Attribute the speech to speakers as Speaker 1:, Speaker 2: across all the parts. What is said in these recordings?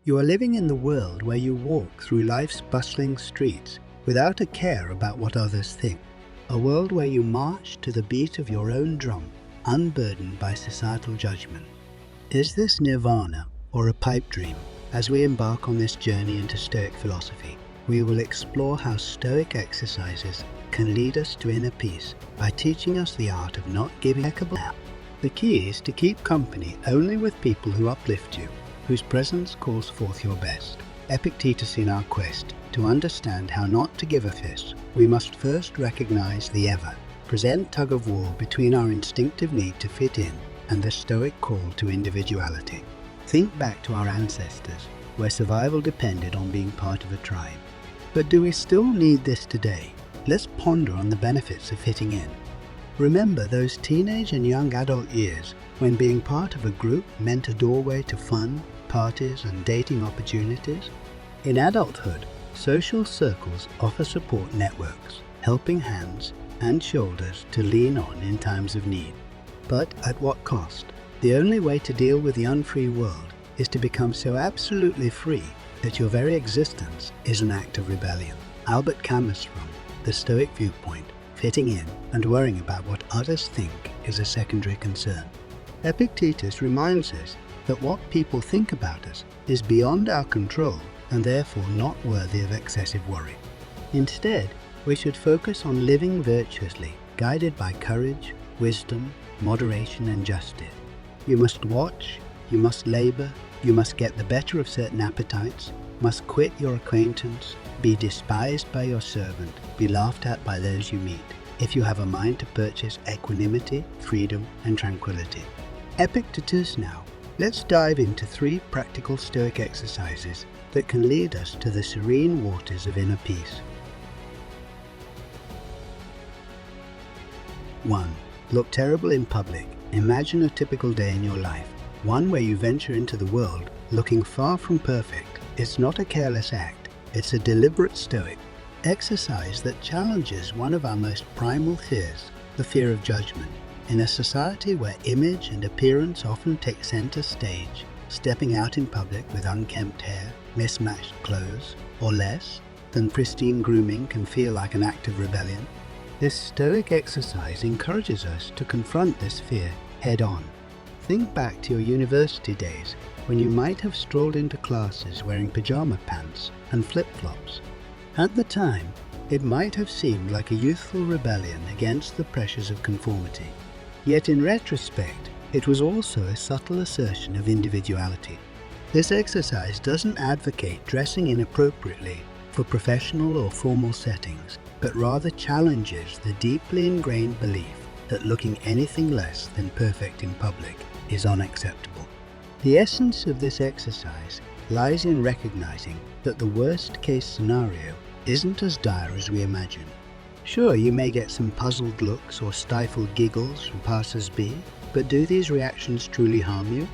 Speaker 1: You are living in the world where you walk through life's bustling streets without a care about what others think. A world where you march to the beat of your own drum, unburdened by societal judgment. Is this nirvana or a pipe dream? As we embark on this journey into Stoic philosophy, we will explore how Stoic exercises can lead us to inner peace by teaching us the art of not giving a damn. The key is to keep company only with people who uplift you, whose presence calls forth your best. Epictetus, in our quest to understand how not to give a fist, we must first recognize the ever-present tug-of-war between our instinctive need to fit in and the Stoic call to individuality. Think back to our ancestors, where survival depended on being part of a tribe. But do we still need this today? Let's ponder on the benefits of fitting in. Remember those teenage and young adult years when being part of a group meant a doorway to fun, parties, and dating opportunities? In adulthood, social circles offer support networks, helping hands and shoulders to lean on in times of need. But at what cost? The only way to deal with the unfree world is to become so absolutely free that your very existence is an act of rebellion. Albert Camus from The Stoic Viewpoint, fitting in and worrying about what others think is a secondary concern. Epictetus reminds us that what people think about us is beyond our control and therefore not worthy of excessive worry. Instead, we should focus on living virtuously, guided by courage, wisdom, moderation, and justice. You must watch, you must labor, you must get the better of certain appetites, must quit your acquaintance, be despised by your servant, be laughed at by those you meet, if you have a mind to purchase equanimity, freedom, and tranquility. Epictetus now. Let's dive into 3 practical Stoic exercises that can lead us to the serene waters of inner peace. 1. Look terrible in public. Imagine a typical day in your life, one where you venture into the world looking far from perfect. It's not a careless act, it's a deliberate Stoic exercise that challenges one of our most primal fears, the fear of judgment. In a society where image and appearance often take center stage, stepping out in public with unkempt hair, mismatched clothes, or less than pristine grooming can feel like an act of rebellion. This Stoic exercise encourages us to confront this fear head-on. Think back to your university days when you might have strolled into classes wearing pajama pants and flip-flops. At the time, it might have seemed like a youthful rebellion against the pressures of conformity. Yet in retrospect, it was also a subtle assertion of individuality. This exercise doesn't advocate dressing inappropriately for professional or formal settings, but rather challenges the deeply ingrained belief that looking anything less than perfect in public is unacceptable. The essence of this exercise lies in recognizing that the worst-case scenario isn't as dire as we imagine. Sure, you may get some puzzled looks or stifled giggles from passers-by, but do these reactions truly harm you?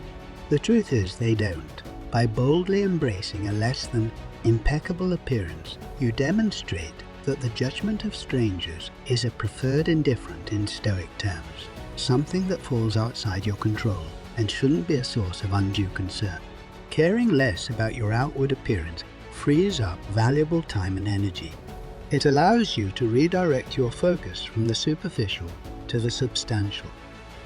Speaker 1: The truth is they don't. By boldly embracing a less than impeccable appearance, you demonstrate that the judgment of strangers is a preferred indifferent in Stoic terms, something that falls outside your control and shouldn't be a source of undue concern. Caring less about your outward appearance frees up valuable time and energy. It allows you to redirect your focus from the superficial to the substantial.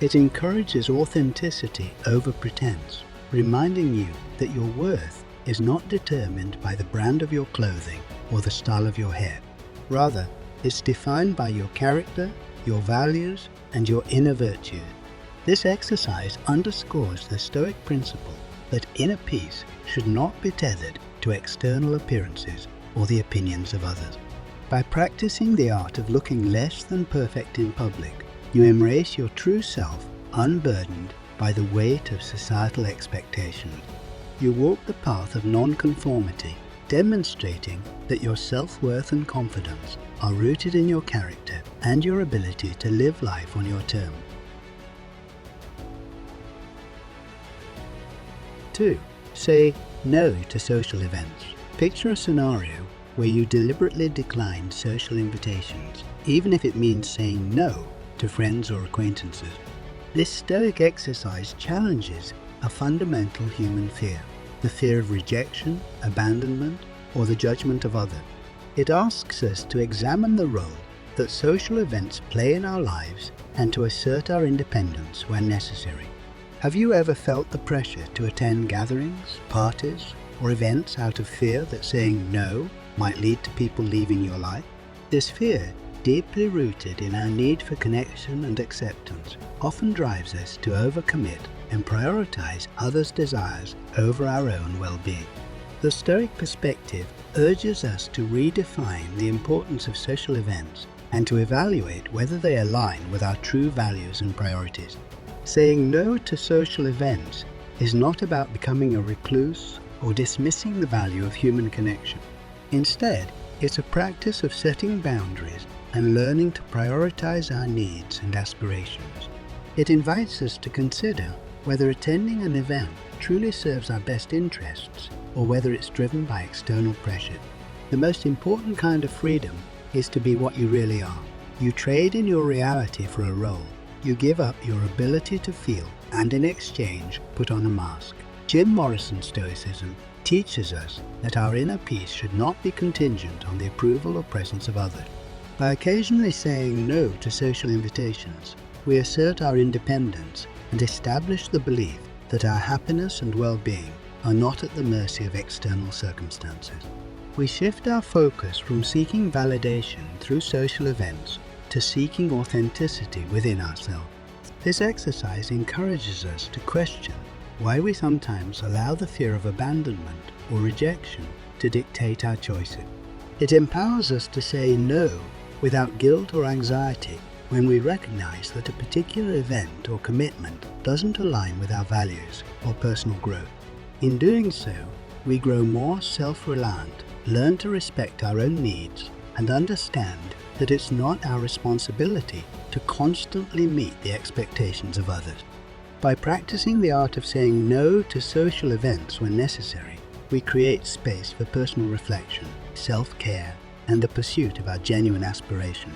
Speaker 1: It encourages authenticity over pretense, reminding you that your worth is not determined by the brand of your clothing or the style of your hair. Rather, it's defined by your character, your values, and your inner virtue. This exercise underscores the Stoic principle that inner peace should not be tethered to external appearances or the opinions of others. By practicing the art of looking less than perfect in public, you embrace your true self, unburdened by the weight of societal expectations. You walk the path of non-conformity, demonstrating that your self-worth and confidence are rooted in your character and your ability to live life on your terms. 2. Say no to social events. Picture a scenario where you deliberately decline social invitations, even if it means saying no to friends or acquaintances. This Stoic exercise challenges a fundamental human fear, the fear of rejection, abandonment, or the judgment of others. It asks us to examine the role that social events play in our lives and to assert our independence when necessary. Have you ever felt the pressure to attend gatherings, parties, or events out of fear that saying no might lead to people leaving your life? This fear, deeply rooted in our need for connection and acceptance, often drives us to overcommit and prioritize others' desires over our own well-being. The Stoic perspective urges us to redefine the importance of social events and to evaluate whether they align with our true values and priorities. Saying no to social events is not about becoming a recluse or dismissing the value of human connection. Instead, it's a practice of setting boundaries and learning to prioritize our needs and aspirations. It invites us to consider whether attending an event truly serves our best interests or whether it's driven by external pressure. The most important kind of freedom is to be what you really are. You trade in your reality for a role. You give up your ability to feel and in exchange put on a mask. Jim Morrison's Stoicism teaches us that our inner peace should not be contingent on the approval or presence of others. By occasionally saying no to social invitations, we assert our independence and establish the belief that our happiness and well-being are not at the mercy of external circumstances. We shift our focus from seeking validation through social events to seeking authenticity within ourselves. This exercise encourages us to question why we sometimes allow the fear of abandonment or rejection to dictate our choices. It empowers us to say no without guilt or anxiety when we recognize that a particular event or commitment doesn't align with our values or personal growth. In doing so, we grow more self-reliant, learn to respect our own needs, and understand that it's not our responsibility to constantly meet the expectations of others. By practicing the art of saying no to social events when necessary, we create space for personal reflection, self-care, and the pursuit of our genuine aspiration.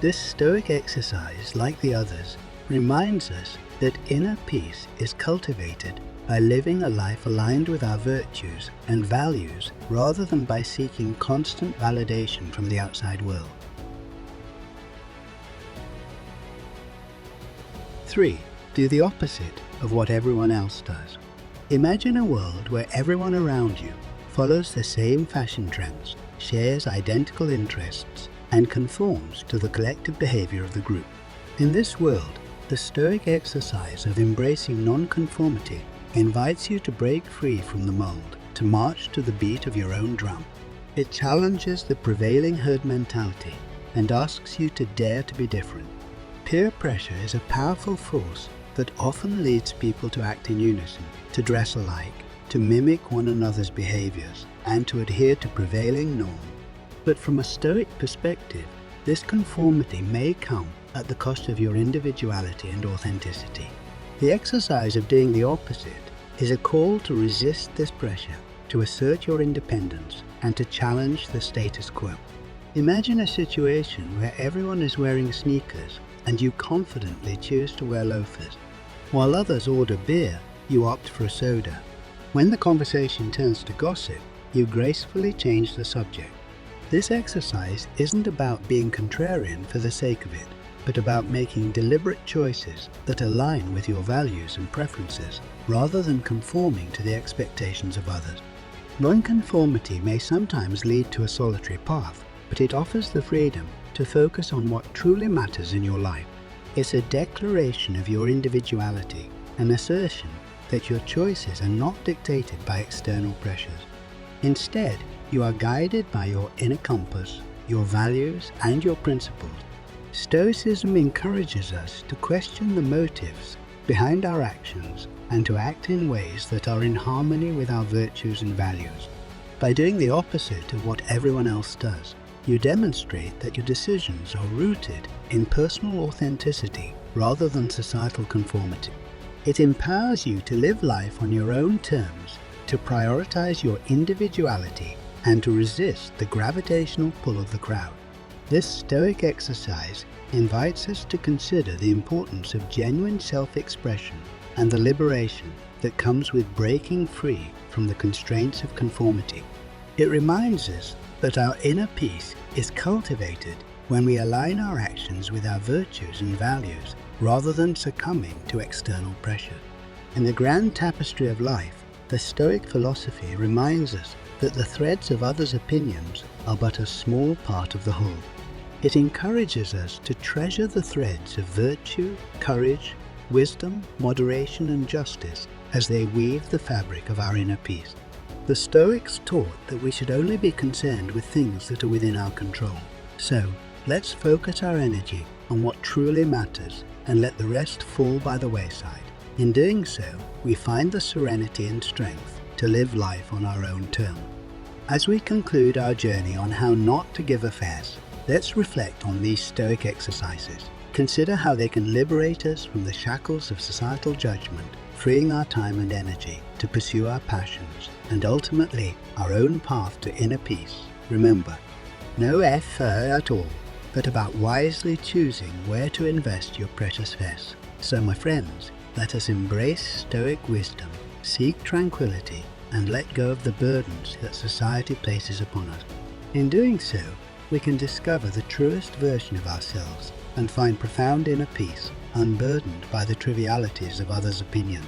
Speaker 1: This Stoic exercise, like the others, reminds us that inner peace is cultivated by living a life aligned with our virtues and values rather than by seeking constant validation from the outside world. 3. Do the opposite of what everyone else does. Imagine a world where everyone around you follows the same fashion trends, shares identical interests, and conforms to the collective behavior of the group. In this world, the Stoic exercise of embracing non-conformity invites you to break free from the mold, to march to the beat of your own drum. It challenges the prevailing herd mentality and asks you to dare to be different. Peer pressure is a powerful force that often leads people to act in unison, to dress alike, to mimic one another's behaviors, and to adhere to prevailing norms. But from a Stoic perspective, this conformity may come at the cost of your individuality and authenticity. The exercise of doing the opposite is a call to resist this pressure, to assert your independence, and to challenge the status quo. Imagine a situation where everyone is wearing sneakers and you confidently choose to wear loafers. While others order beer, you opt for a soda. When the conversation turns to gossip, you gracefully change the subject. This exercise isn't about being contrarian for the sake of it, but about making deliberate choices that align with your values and preferences, rather than conforming to the expectations of others. Non-conformity may sometimes lead to a solitary path, but it offers the freedom to focus on what truly matters in your life. It's a declaration of your individuality, an assertion that your choices are not dictated by external pressures. Instead, you are guided by your inner compass, your values, and your principles. Stoicism encourages us to question the motives behind our actions and to act in ways that are in harmony with our virtues and values. By doing the opposite of what everyone else does, you demonstrate that your decisions are rooted in personal authenticity rather than societal conformity. It empowers you to live life on your own terms, to prioritize your individuality, and to resist the gravitational pull of the crowd. This Stoic exercise invites us to consider the importance of genuine self-expression and the liberation that comes with breaking free from the constraints of conformity. It reminds us that our inner peace is cultivated when we align our actions with our virtues and values rather than succumbing to external pressure. In the grand tapestry of life, the Stoic philosophy reminds us that the threads of others' opinions are but a small part of the whole. It encourages us to treasure the threads of virtue, courage, wisdom, moderation, and justice as they weave the fabric of our inner peace. The Stoics taught that we should only be concerned with things that are within our control. So, let's focus our energy on what truly matters and let the rest fall by the wayside. In doing so, we find the serenity and strength to live life on our own terms. As we conclude our journey on how not to give offense, let's reflect on these Stoic exercises. Consider how they can liberate us from the shackles of societal judgment, freeing our time and energy to pursue our passions and ultimately our own path to inner peace. Remember, no effort at all, but about wisely choosing where to invest your precious fess. So my friends, let us embrace Stoic wisdom, seek tranquility, and let go of the burdens that society places upon us. In doing so, we can discover the truest version of ourselves and find profound inner peace, unburdened by the trivialities of others' opinions.